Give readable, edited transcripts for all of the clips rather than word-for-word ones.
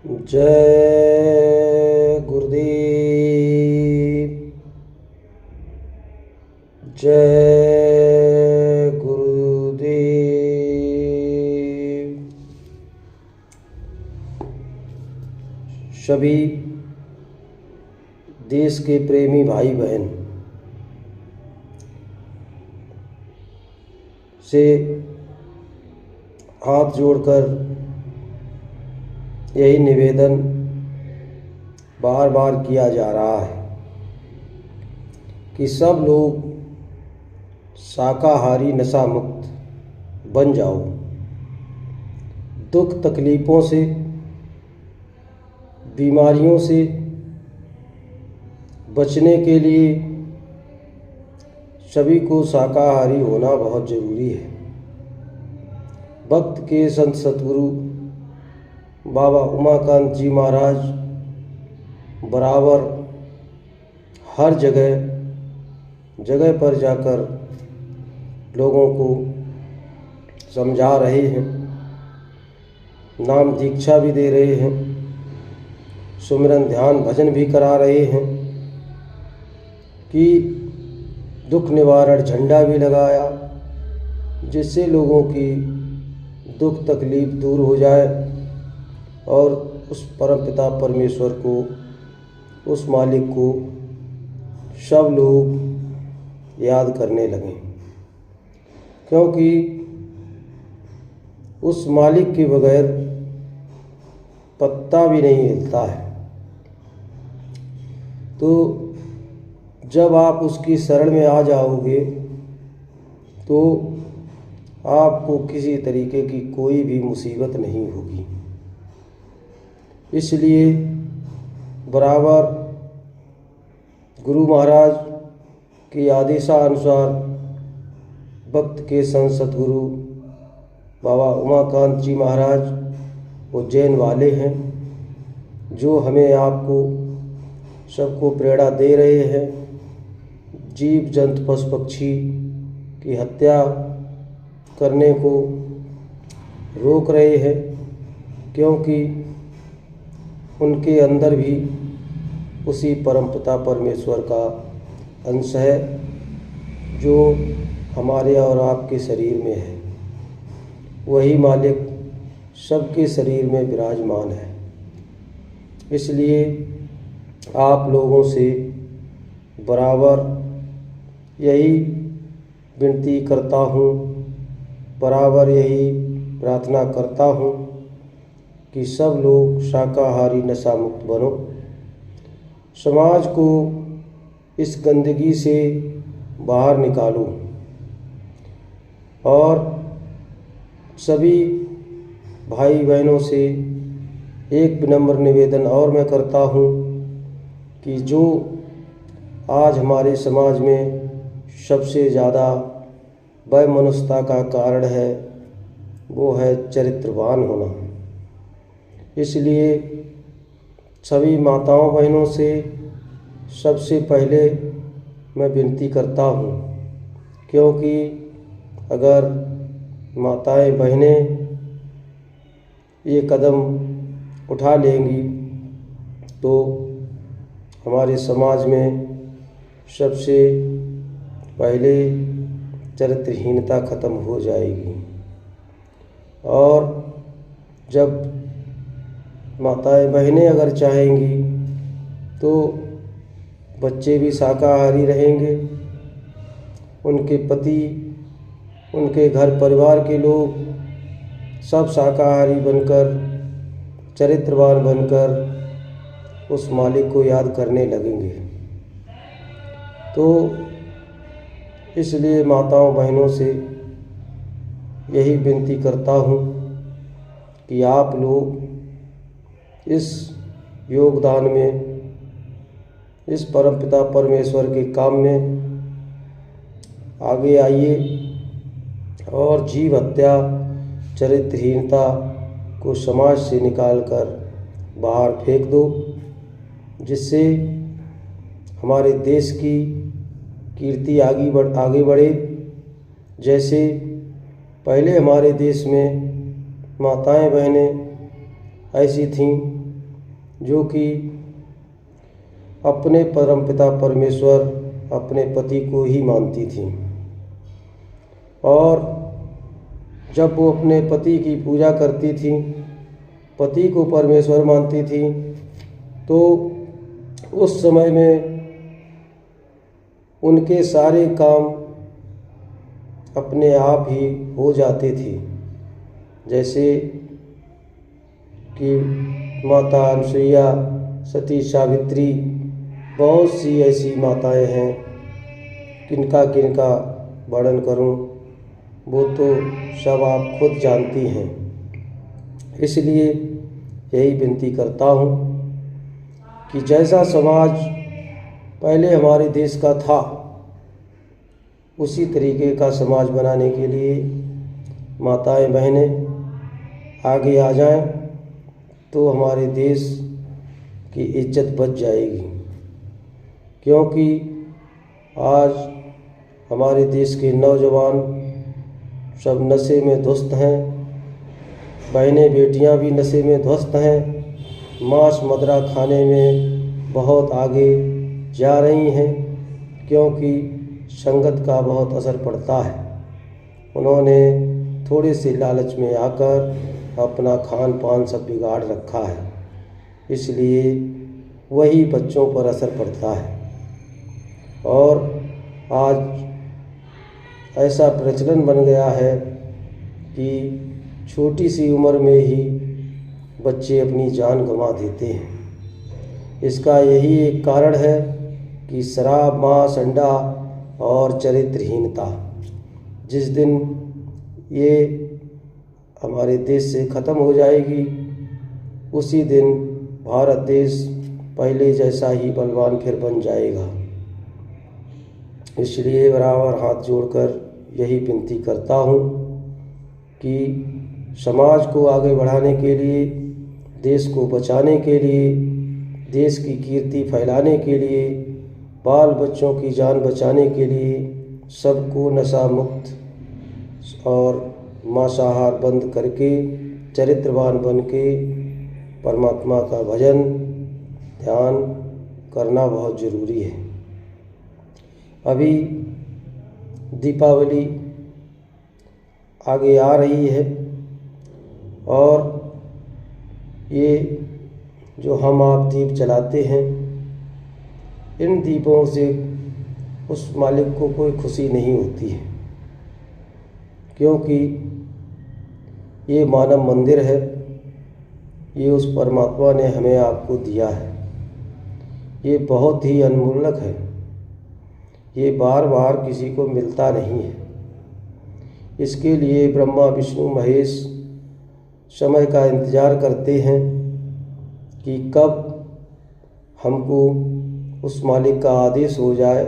जय गुरुदेव। जय गुरुदेव। सभी देश के प्रेमी भाई बहन से हाथ जोड़कर यही निवेदन बार बार किया जा रहा है कि सब लोग शाकाहारी नशा मुक्त बन जाओ। दुख तकलीफ़ों से, बीमारियों से बचने के लिए सभी को शाकाहारी होना बहुत ज़रूरी है। वक्त के संत सतगुरु बाबा उमाकांत जी महाराज बराबर हर जगह पर जाकर लोगों को समझा रहे हैं, नाम दीक्षा भी दे रहे हैं, सुमिरन ध्यान भजन भी करा रहे हैं कि दुख निवारण झंडा भी लगाया, जिससे लोगों की दुख तकलीफ़ दूर हो जाए और उस परमपिता परमेश्वर को, उस मालिक को सब लोग याद करने लगें, क्योंकि उस मालिक के बगैर पत्ता भी नहीं हिलता है। तो जब आप उसकी शरण में आ जाओगे तो आपको किसी तरीके की कोई भी मुसीबत नहीं होगी। इसलिए बराबर गुरु महाराज के आदेशानुसार वक्त के संत सतगुरु बाबा उमाकांत जी महाराज उज्जैन वाले हैं, जो हमें आपको सबको प्रेरणा दे रहे हैं। जीव जंतु पशु पक्षी की हत्या करने को रोक रहे हैं, क्योंकि उनके अंदर भी उसी परमपिता परमेश्वर का अंश है जो हमारे और आपके शरीर में है। वही मालिक सबके शरीर में विराजमान है। इसलिए आप लोगों से बराबर यही विनती करता हूँ, बराबर यही प्रार्थना करता हूँ कि सब लोग शाकाहारी नशा मुक्त बनो। समाज को इस गंदगी से बाहर निकालो। और सभी भाई बहनों से एक विनम्र निवेदन और मैं करता हूँ कि जो आज हमारे समाज में सबसे ज़्यादा वैमनस्यता का कारण है वो है चरित्रवान होना। इसलिए सभी माताओं बहनों से सबसे पहले मैं विनती करता हूँ, क्योंकि अगर माताएं बहनें ये कदम उठा लेंगी तो हमारे समाज में सबसे पहले चरित्रहीनता ख़त्म हो जाएगी। और जब माताएं बहनें अगर चाहेंगी तो बच्चे भी शाकाहारी रहेंगे, उनके पति, उनके घर परिवार के लोग सब शाकाहारी बनकर, चरित्रवान बनकर उस मालिक को याद करने लगेंगे। तो इसलिए माताओं बहनों से यही विनती करता हूँ कि आप लोग इस योगदान में, इस परमपिता परमेश्वर के काम में आगे आइए और जीव हत्या, चरित्रहीनता को समाज से निकालकर बाहर फेंक दो, जिससे हमारे देश की कीर्ति आगे बढ़े। जैसे पहले हमारे देश में माताएं बहनें ऐसी थीं जो कि अपने परमपिता परमेश्वर अपने पति को ही मानती थीं। और जब वो अपने पति की पूजा करती थीं, पति को परमेश्वर मानती थीं, तो उस समय में उनके सारे काम अपने आप ही हो जाते थे। जैसे कि माता अनुसुईया, सती सावित्री, बहुत सी ऐसी माताएं हैं, किनका किनका वर्णन करूं, वो तो सब आप खुद जानती हैं। इसलिए यही विनती करता हूं कि जैसा समाज पहले हमारे देश का था, उसी तरीके का समाज बनाने के लिए माताएं बहनें आगे आ जाएं, तो हमारे देश की इज्जत बच जाएगी। क्योंकि आज हमारे देश के नौजवान सब नशे में ध्वस्त हैं, बहनें बेटियां भी नशे में ध्वस्त हैं, मांस मदिरा खाने में बहुत आगे जा रही हैं, क्योंकि संगत का बहुत असर पड़ता है। उन्होंने थोड़े से लालच में आकर अपना खान पान सब बिगाड़ रखा है, इसलिए वही बच्चों पर असर पड़ता है। और आज ऐसा प्रचलन बन गया है कि छोटी सी उम्र में ही बच्चे अपनी जान गंवा देते हैं। इसका यही एक कारण है कि शराब, मांस, अंडा और चरित्रहीनता। जिस दिन ये हमारे देश से ख़त्म हो जाएगी, उसी दिन भारत देश पहले जैसा ही बलवान फिर बन जाएगा। इसलिए बराबर हाथ जोड़कर यही विनती करता हूँ कि समाज को आगे बढ़ाने के लिए, देश को बचाने के लिए, देश की कीर्ति फैलाने के लिए, बाल बच्चों की जान बचाने के लिए सबको नशा मुक्त और मांसाहार बंद करके चरित्रवान बन के परमात्मा का भजन ध्यान करना बहुत ज़रूरी है। अभी दीपावली आगे आ रही है, और ये जो हम आप दीप जलाते हैं, इन दीपों से उस मालिक को कोई खुशी नहीं होती है, क्योंकि ये मानव मंदिर है, ये उस परमात्मा ने हमें आपको दिया है। ये बहुत ही अनमोलक है, ये बार बार किसी को मिलता नहीं है। इसके लिए ब्रह्मा विष्णु महेश समय का इंतज़ार करते हैं कि कब हमको उस मालिक का आदेश हो जाए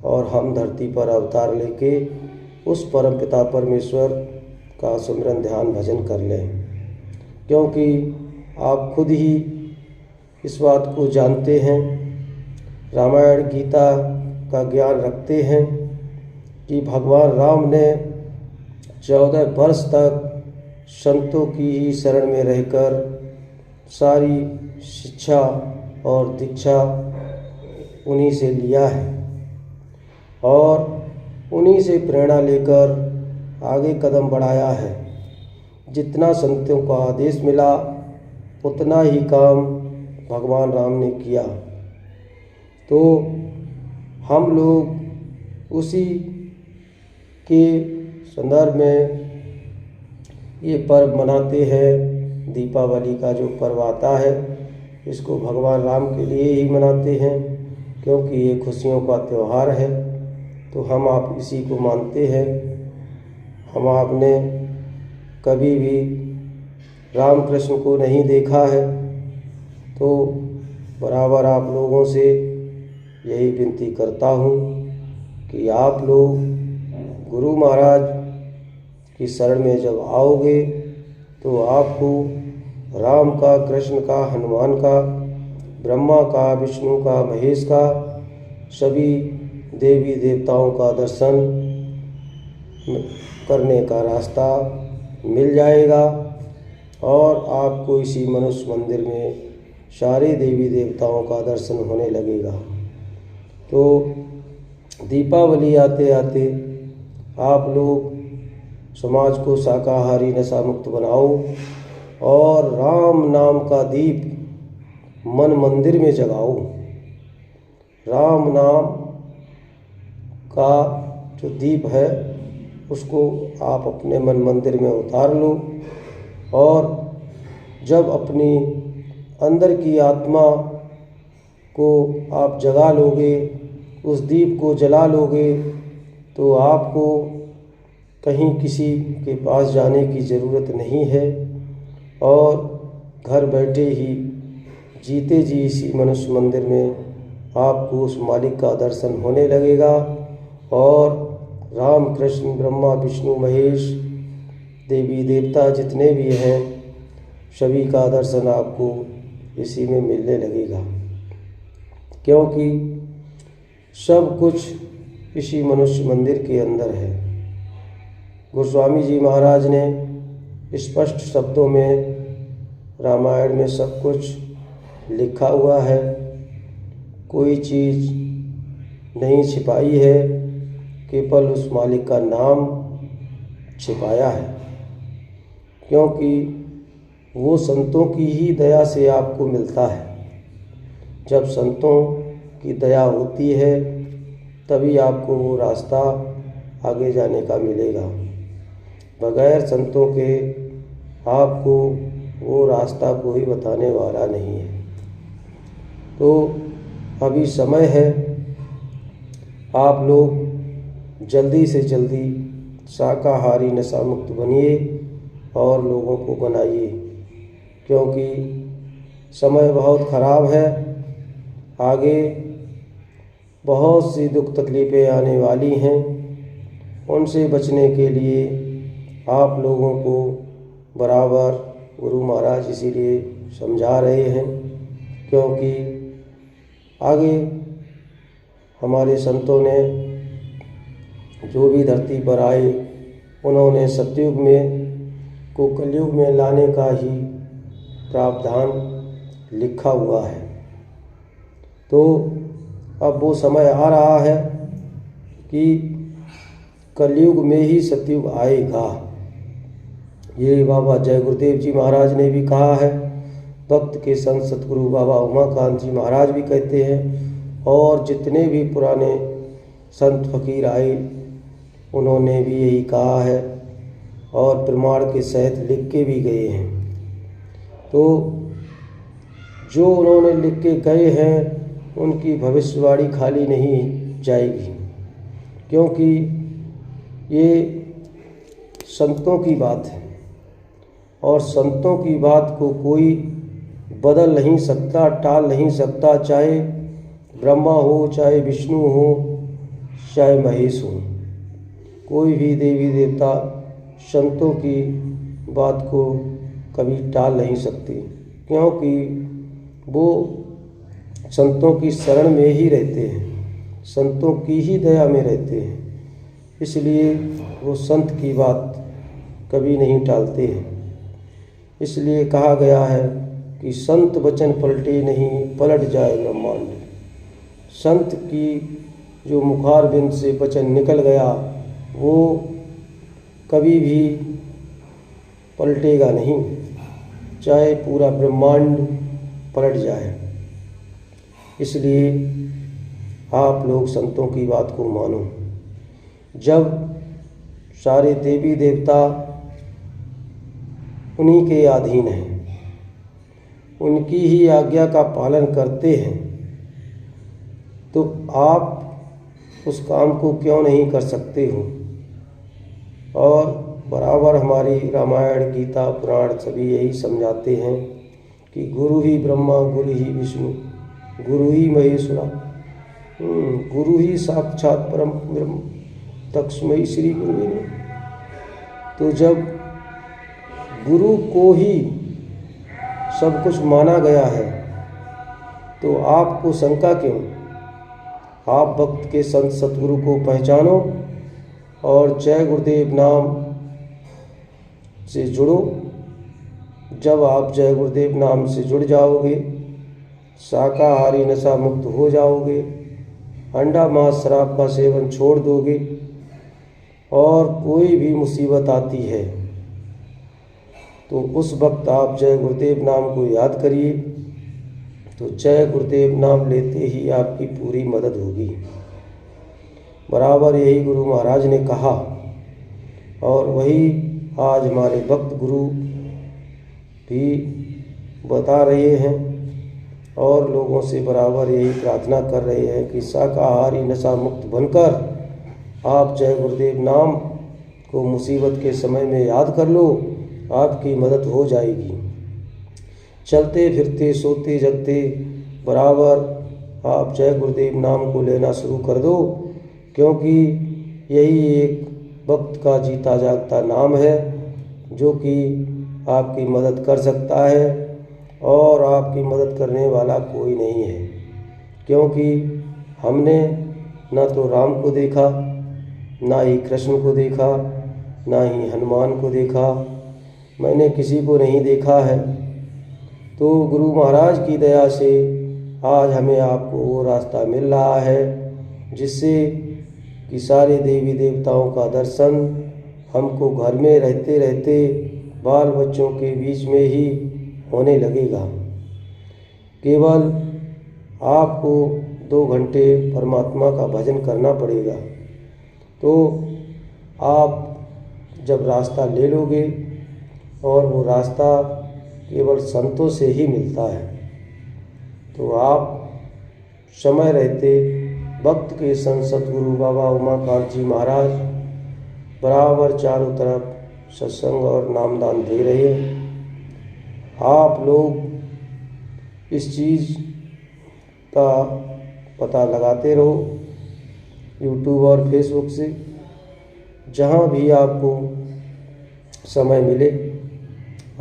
और हम धरती पर अवतार लेके उस परमपिता परमेश्वर का सिमरन ध्यान भजन कर लें। क्योंकि आप खुद ही इस बात को जानते हैं, रामायण गीता का ज्ञान रखते हैं कि भगवान राम ने 14 वर्ष तक संतों की ही शरण में रहकर सारी शिक्षा और दीक्षा उन्हीं से लिया है, और उन्हीं से प्रेरणा लेकर आगे कदम बढ़ाया है। जितना संतों का आदेश मिला, उतना ही काम भगवान राम ने किया। तो हम लोग उसी के संदर्भ में ये पर्व मनाते हैं। दीपावली का जो पर्व आता है, इसको भगवान राम के लिए ही मनाते हैं, क्योंकि ये खुशियों का त्यौहार है। तो हम आप इसी को मानते हैं। हम आपने कभी भी राम कृष्ण को नहीं देखा है, तो बराबर आप लोगों से यही विनती करता हूँ कि आप लोग गुरु महाराज की शरण में जब आओगे, तो आपको राम का, कृष्ण का, हनुमान का, ब्रह्मा का, विष्णु का, महेश का, सभी देवी देवताओं का दर्शन करने का रास्ता मिल जाएगा, और आपको इसी मनुष्य मंदिर में सारे देवी देवताओं का दर्शन होने लगेगा। तो दीपावली आते आते आप लोग समाज को शाकाहारी नशा मुक्त बनाओ और राम नाम का दीप मन मंदिर में जगाओ। राम नाम का जो दीप है उसको आप अपने मन मंदिर में उतार लो और जब अपनी अंदर की आत्मा को आप जगा लोगे, उस दीप को जला लोगे, तो आपको कहीं किसी के पास जाने की ज़रूरत नहीं है और घर बैठे ही जीते जी इसी मनुष्य मंदिर में आपको उस मालिक का दर्शन होने लगेगा और राम कृष्ण ब्रह्मा विष्णु महेश देवी देवता जितने भी हैं सभी का दर्शन आपको इसी में मिलने लगेगा, क्योंकि सब कुछ इसी मनुष्य मंदिर के अंदर है। गोस्वामी जी महाराज ने स्पष्ट शब्दों में रामायण में सब कुछ लिखा हुआ है, कोई चीज़ नहीं छिपाई है, केवल उस मालिक का नाम छिपाया है, क्योंकि वो संतों की ही दया से आपको मिलता है। जब संतों की दया होती है तभी आपको वो रास्ता आगे जाने का मिलेगा। बगैर संतों के आपको वो रास्ता कोई बताने वाला नहीं है। तो अभी समय है, आप लोग जल्दी से जल्दी शाकाहारी नशा मुक्त बनिए और लोगों को बनाइए, क्योंकि समय बहुत ख़राब है। आगे बहुत सी दुख तकलीफ़ें आने वाली हैं, उनसे बचने के लिए आप लोगों को बराबर गुरु महाराज इसीलिए समझा रहे हैं, क्योंकि आगे हमारे संतों ने जो भी धरती पर आए उन्होंने सतयुग में को कलयुग में लाने का ही प्रावधान लिखा हुआ है। तो अब वो समय आ रहा है कि कलयुग में ही सतयुग आएगा। ये बाबा जय गुरुदेव जी महाराज ने भी कहा है, भक्त के संत सतगुरु बाबा उमाकांत जी महाराज भी कहते हैं और जितने भी पुराने संत फकीर आए उन्होंने भी यही कहा है और प्रमाण के सहित लिख के भी गए हैं। तो जो उन्होंने लिख के गए हैं उनकी भविष्यवाणी खाली नहीं जाएगी, क्योंकि ये संतों की बात है और संतों की बात को कोई बदल नहीं सकता, टाल नहीं सकता, चाहे ब्रह्मा हो, चाहे विष्णु हो, चाहे महेश हो। कोई भी देवी देवता संतों की बात को कभी टाल नहीं सकती, क्योंकि वो संतों की शरण में ही रहते हैं, संतों की ही दया में रहते हैं, इसलिए वो संत की बात कभी नहीं टालते हैं। इसलिए कहा गया है कि संत वचन पलटे नहीं, पलट जाए ब्रह्मांड। संत की जो मुखारबिंद से वचन निकल गया वो कभी भी पलटेगा नहीं, चाहे पूरा ब्रह्मांड पलट जाए। इसलिए आप लोग संतों की बात को मानो। जब सारे देवी देवता उन्हीं के अधीन हैं, उनकी ही आज्ञा का पालन करते हैं, तो आप उस काम को क्यों नहीं कर सकते हो। और बराबर हमारी रामायण गीता पुराण सभी यही समझाते हैं कि गुरु ही ब्रह्मा, गुरु ही विष्णु, गुरु ही महेश्वरा, गुरु ही साक्षात परम ब्रह्म, तस्मै श्री गुरुवे नमः। तो जब गुरु को ही सब कुछ माना गया है तो आपको शंका क्यों। आप भक्त के संत सतगुरु को पहचानो और जय गुरुदेव नाम से जुड़ो। जब आप जय गुरुदेव नाम से जुड़ जाओगे शाकाहारी नशा मुक्त हो जाओगे, अंडा मांस शराब का सेवन छोड़ दोगे और कोई भी मुसीबत आती है तो उस वक्त आप जय गुरुदेव नाम को याद करिए, तो जय गुरुदेव नाम लेते ही आपकी पूरी मदद होगी। बराबर यही गुरु महाराज ने कहा और वही आज हमारे भक्त गुरु भी बता रहे हैं और लोगों से बराबर यही प्रार्थना कर रहे हैं कि शाकाहारी नशा मुक्त बनकर आप जय गुरुदेव नाम को मुसीबत के समय में याद कर लो, आपकी मदद हो जाएगी। चलते फिरते सोते जगते बराबर आप जय गुरुदेव नाम को लेना शुरू कर दो, क्योंकि यही एक भक्त का जीता जागता नाम है जो कि आपकी मदद कर सकता है और आपकी मदद करने वाला कोई नहीं है। क्योंकि हमने ना तो राम को देखा, ना ही कृष्ण को देखा, ना ही हनुमान को देखा, मैंने किसी को नहीं देखा है। तो गुरु महाराज की दया से आज हमें आपको वो रास्ता मिल रहा है जिससे कि सारे देवी देवताओं का दर्शन हमको घर में रहते रहते बाल बच्चों के बीच में ही होने लगेगा। केवल आपको 2 घंटे परमात्मा का भजन करना पड़ेगा। तो आप जब रास्ता ले लोगे, और वो रास्ता केवल संतों से ही मिलता है, तो आप समय रहते भक्त के संत सतगुरु बाबा उमाकांत जी महाराज बराबर चारों तरफ सत्संग और नामदान दे रहे हैं। आप लोग इस चीज़ का पता लगाते रहो यूट्यूब और फेसबुक से, जहाँ भी आपको समय मिले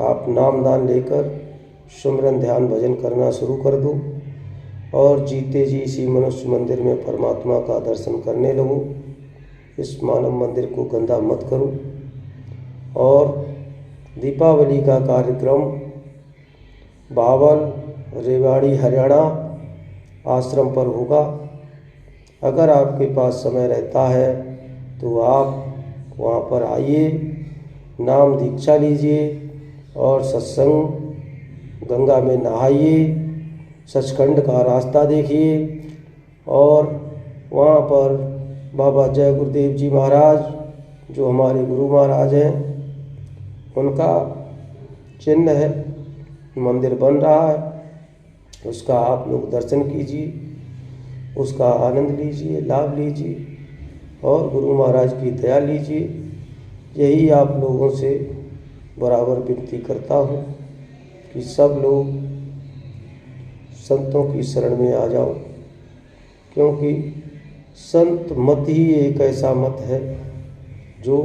आप नामदान लेकर सुमिरन ध्यान भजन करना शुरू कर दो और जीते जी इसी मनुष्य मंदिर में परमात्मा का दर्शन करने लगो। इस मानव मंदिर को गंदा मत करो। और दीपावली का कार्यक्रम बावल रेवाड़ी हरियाणा आश्रम पर होगा। अगर आपके पास समय रहता है तो आप वहाँ पर आइए, नाम दीक्षा लीजिए और सत्संग गंगा में नहाइए, सचखंड का रास्ता देखिए और वहाँ पर बाबा जय गुरुदेव जी महाराज जो हमारे गुरु महाराज हैं उनका चिन्ह है, मंदिर बन रहा है, उसका आप लोग दर्शन कीजिए, उसका आनंद लीजिए, लाभ लीजिए और गुरु महाराज की दया लीजिए। यही आप लोगों से बराबर विनती करता हूँ कि सब लोग संतों की शरण में आ जाओ, क्योंकि संत मत ही एक ऐसा मत है जो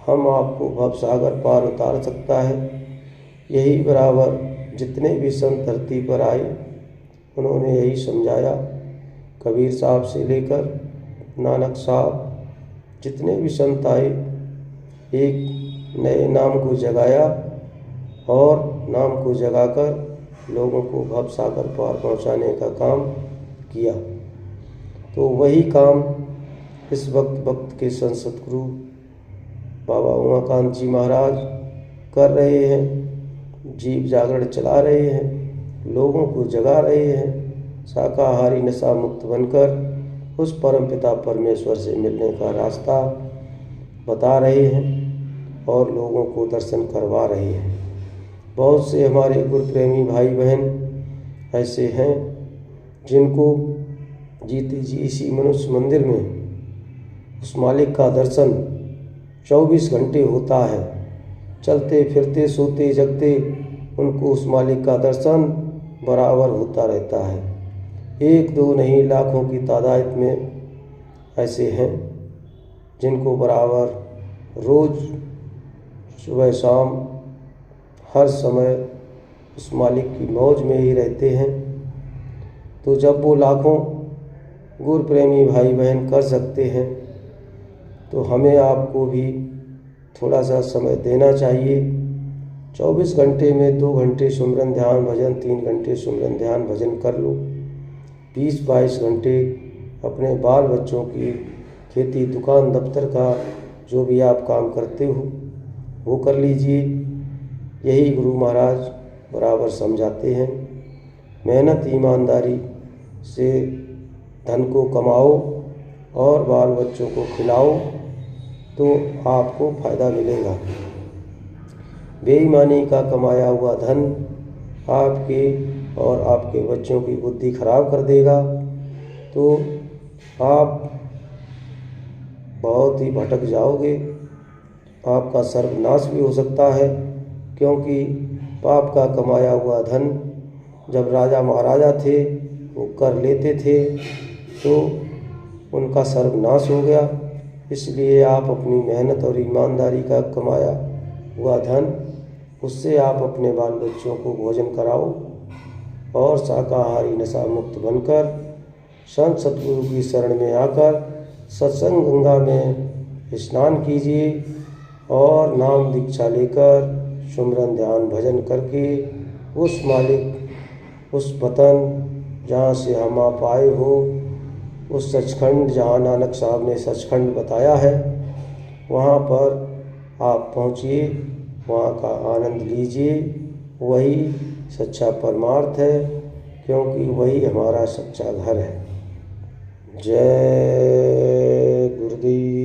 हम आपको भवसागर पार उतार सकता है। यही बराबर जितने भी संत धरती पर आए उन्होंने यही समझाया, कबीर साहब से लेकर नानक साहब, जितने भी संत आए एक नए नाम को जगाया और नाम को जगाकर लोगों को भवसागर पार पहुंचाने का काम किया। तो वही काम इस वक्त के संत सतगुरु बाबा उमाकांत जी महाराज कर रहे हैं, जीव जागरण चला रहे हैं, लोगों को जगा रहे हैं, शाकाहारी नशा मुक्त बनकर उस परमपिता परमेश्वर से मिलने का रास्ता बता रहे हैं और लोगों को दर्शन करवा रहे हैं। बहुत से हमारे गुरप्रेमी भाई बहन ऐसे हैं जिनको जीते जी इसी मनुष्य मंदिर में उस मालिक का दर्शन 24 घंटे होता है। चलते फिरते सोते जगते उनको उस मालिक का दर्शन बराबर होता रहता है। 1-2 नहीं, लाखों की तादाद में ऐसे हैं जिनको बराबर रोज़ सुबह शाम हर समय उस मालिक की मौज में ही रहते हैं। तो जब वो लाखों गुरु प्रेमी भाई बहन कर सकते हैं तो हमें आपको भी थोड़ा सा समय देना चाहिए, 24 घंटे में 2 घंटे सुमिरन ध्यान भजन, 3 घंटे सुमिरन ध्यान भजन कर लो। 20-22 घंटे अपने बाल बच्चों की खेती, दुकान, दफ्तर का जो भी आप काम करते हो वो कर लीजिए। यही गुरु महाराज बराबर समझाते हैं। मेहनत ईमानदारी से धन को कमाओ और बाल बच्चों को खिलाओ तो आपको फ़ायदा मिलेगा। बेईमानी का कमाया हुआ धन आपके और आपके बच्चों की बुद्धि खराब कर देगा तो आप बहुत ही भटक जाओगे। आपका सर्वनाश भी हो सकता है, क्योंकि पाप का कमाया हुआ धन जब राजा महाराजा थे वो कर लेते थे तो उनका सर्वनाश हो गया। इसलिए आप अपनी मेहनत और ईमानदारी का कमाया हुआ धन, उससे आप अपने बाल बच्चों को भोजन कराओ और शाकाहारी नशा मुक्त बनकर संत सतगुरु की शरण में आकर सत्संग गंगा में स्नान कीजिए और नाम दीक्षा लेकर सुमिरन ध्यान भजन करके उस मालिक, उस वतन जहाँ से हम आप आए हो, उस सचखंड जहाँ नानक साहब ने सचखंड बताया है, वहाँ पर आप पहुँचिए, वहाँ का आनंद लीजिए। वही सच्चा परमार्थ है, क्योंकि वही हमारा सच्चा घर है। जय गुरुदेव।